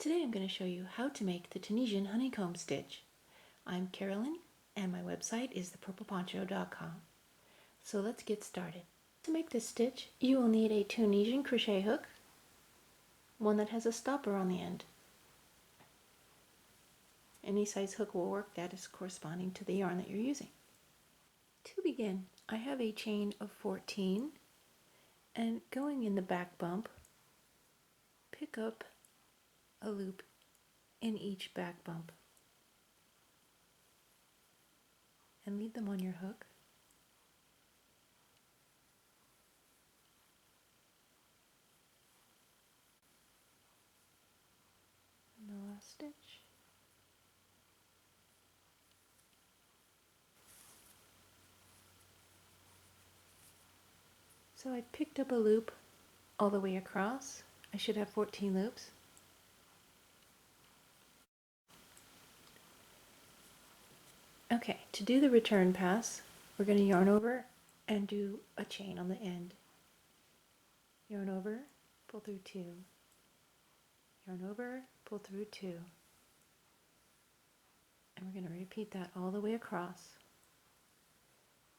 Today I'm going to show you how to make the Tunisian Honeycomb Stitch. I'm Carolyn and my website is thepurpleponcho.com. So let's get started. To make this stitch you will need a Tunisian crochet hook, one that has a stopper on the end. Any size hook will work that is corresponding to the yarn that you're using. To begin, I have a chain of 14 and going in the back bump, pick up a loop in each back bump and leave them on your hook. And the last stitch. So I picked up a loop all the way across. I should have 14 loops. Okay, to do the return pass, we're going to yarn over and do a chain on the end. Yarn over, pull through 2. Yarn over, pull through 2. And we're going to repeat that all the way across.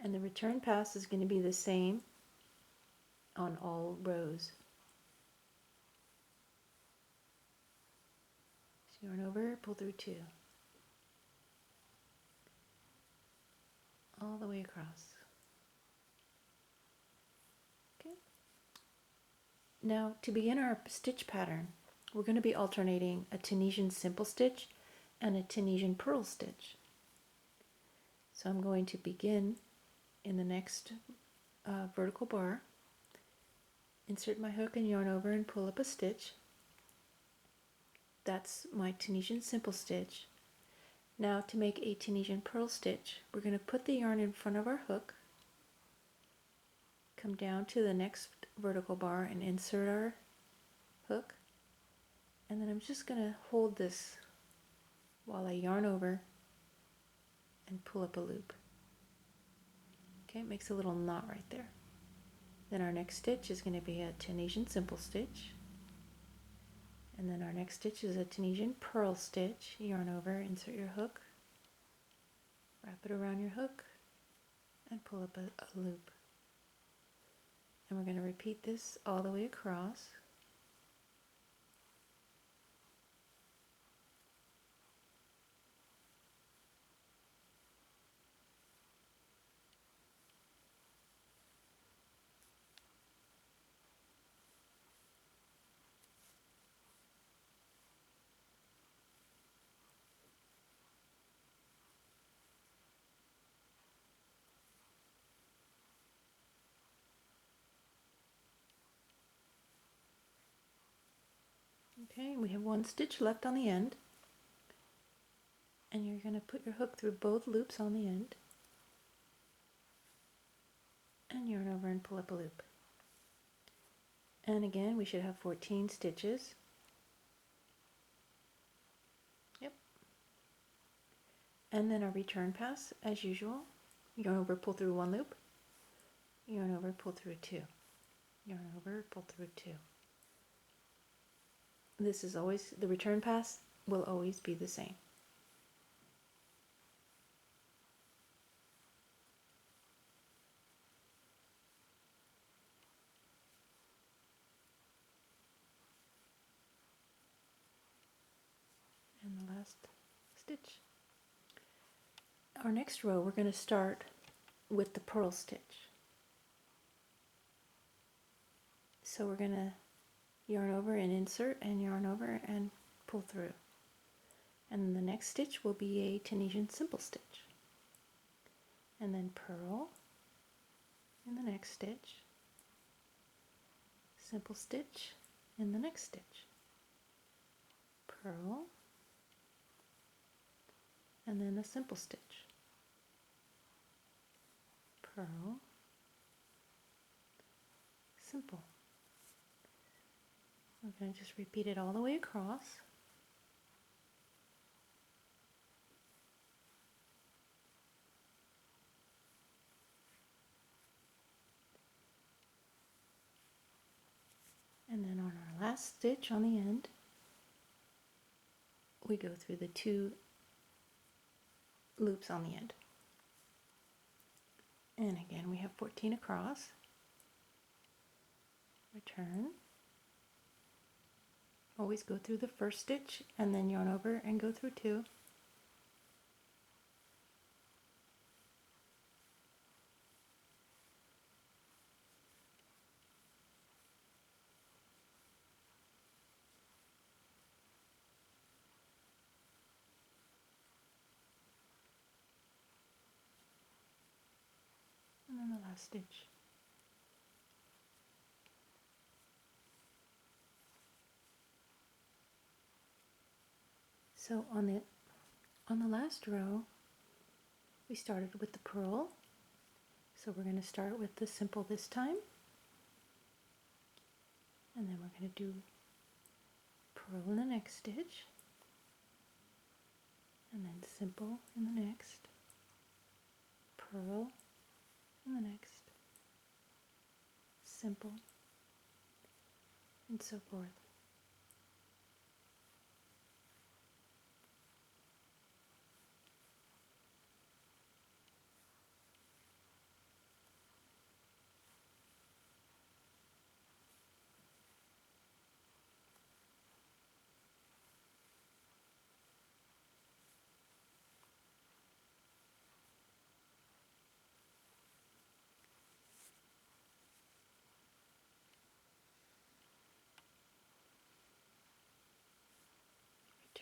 And the return pass is going to be the same on all rows. So yarn over, pull through 2. All the way across. Okay. Now to begin our stitch pattern, we're going to be alternating a Tunisian simple stitch and a Tunisian purl stitch. So I'm going to begin in the next vertical bar, insert my hook and yarn over and pull up a stitch. That's my Tunisian simple stitch. Now to make a Tunisian purl stitch, we're going to put the yarn in front of our hook, come down to the next vertical bar and insert our hook, and then I'm just going to hold this while I yarn over and pull up a loop. Okay, it makes a little knot right there. Then our next stitch is going to be a Tunisian simple stitch, and then our next stitch is a Tunisian purl stitch. Yarn over, insert your hook, wrap it around your hook, and pull up a loop. And we're going to repeat this all the way across. Okay, we have one stitch left on the end, and you're going to put your hook through both loops on the end, and yarn over and pull up a loop. And again, we should have 14 stitches. Yep. And then our return pass, as usual, yarn over, pull through 1 loop, yarn over, pull through 2, yarn over, pull through 2. This is always, the return pass will always be the same. And the last stitch. Our next row, we're going to start with the purl stitch. So we're going to yarn over and insert and yarn over and pull through. And the next stitch will be a Tunisian simple stitch. And then purl in the next stitch, simple stitch in the next stitch, purl, and then a simple stitch, purl, simple. We're going to just repeat it all the way across. And then on our last stitch on the end, we go through the 2 loops on the end. And again, we have 14 across. Return. Always go through the first stitch and then yarn over and go through 2. And then the last stitch. So on the last row, we started with the purl. So we're going to start with the simple this time. And then we're going to do purl in the next stitch. And then simple in the next. Purl in the next. Simple. And so forth.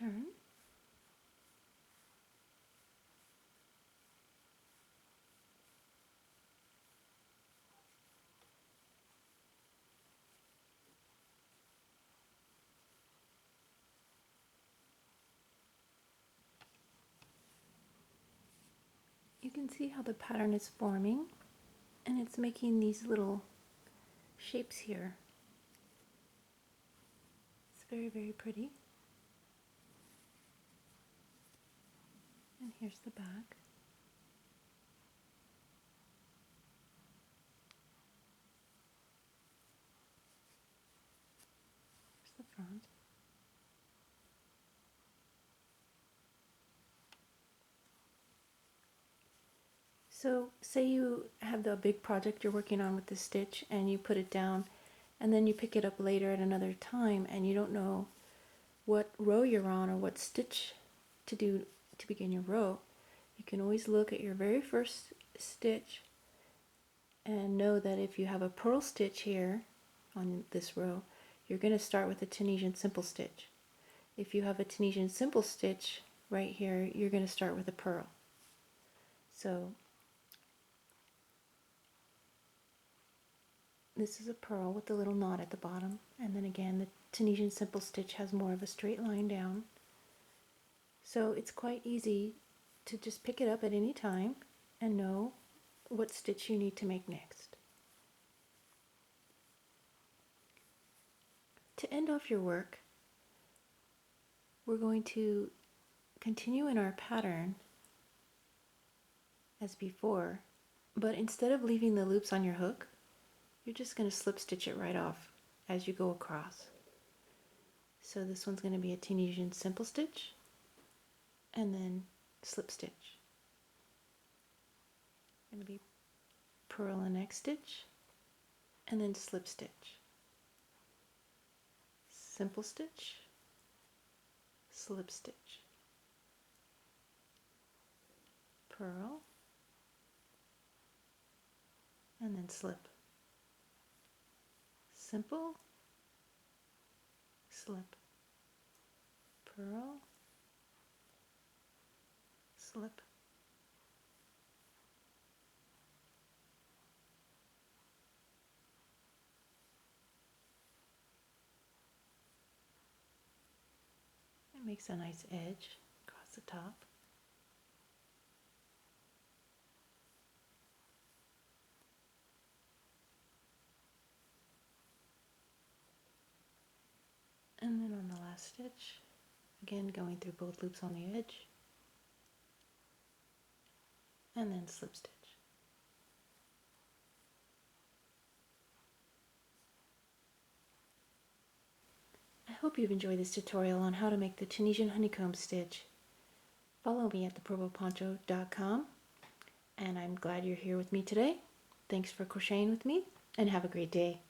Return. You can see how the pattern is forming, and it's making these little shapes here. It's very, very pretty. And here's the back. Here's the front. So say you have the big project you're working on with the stitch and you put it down and then you pick it up later at another time and you don't know what row you're on or what stitch to do to begin your row. You can always look at your very first stitch and know that if you have a purl stitch here on this row, you're going to start with a Tunisian simple stitch. If you have a Tunisian simple stitch right here, you're going to start with a purl. So this is a purl with the little knot at the bottom, and then again the Tunisian simple stitch has more of a straight line down. So it's quite easy to just pick it up at any time and know what stitch you need to make next. To end off your work, we're going to continue in our pattern as before, but instead of leaving the loops on your hook, you're just going to slip stitch it right off as you go across. So this one's going to be a Tunisian simple stitch and then slip stitch. Going to be purl the next stitch and then slip stitch. Simple stitch, slip stitch, purl, and then slip. Simple, slip, purl, slip. It makes a nice edge across the top. And then on the last stitch, again going through both loops on the edge, and then slip stitch. I hope you've enjoyed this tutorial on how to make the Tunisian Honeycomb Stitch. Follow me at thepurlponcho.com, and I'm glad you're here with me today. Thanks for crocheting with me, and have a great day.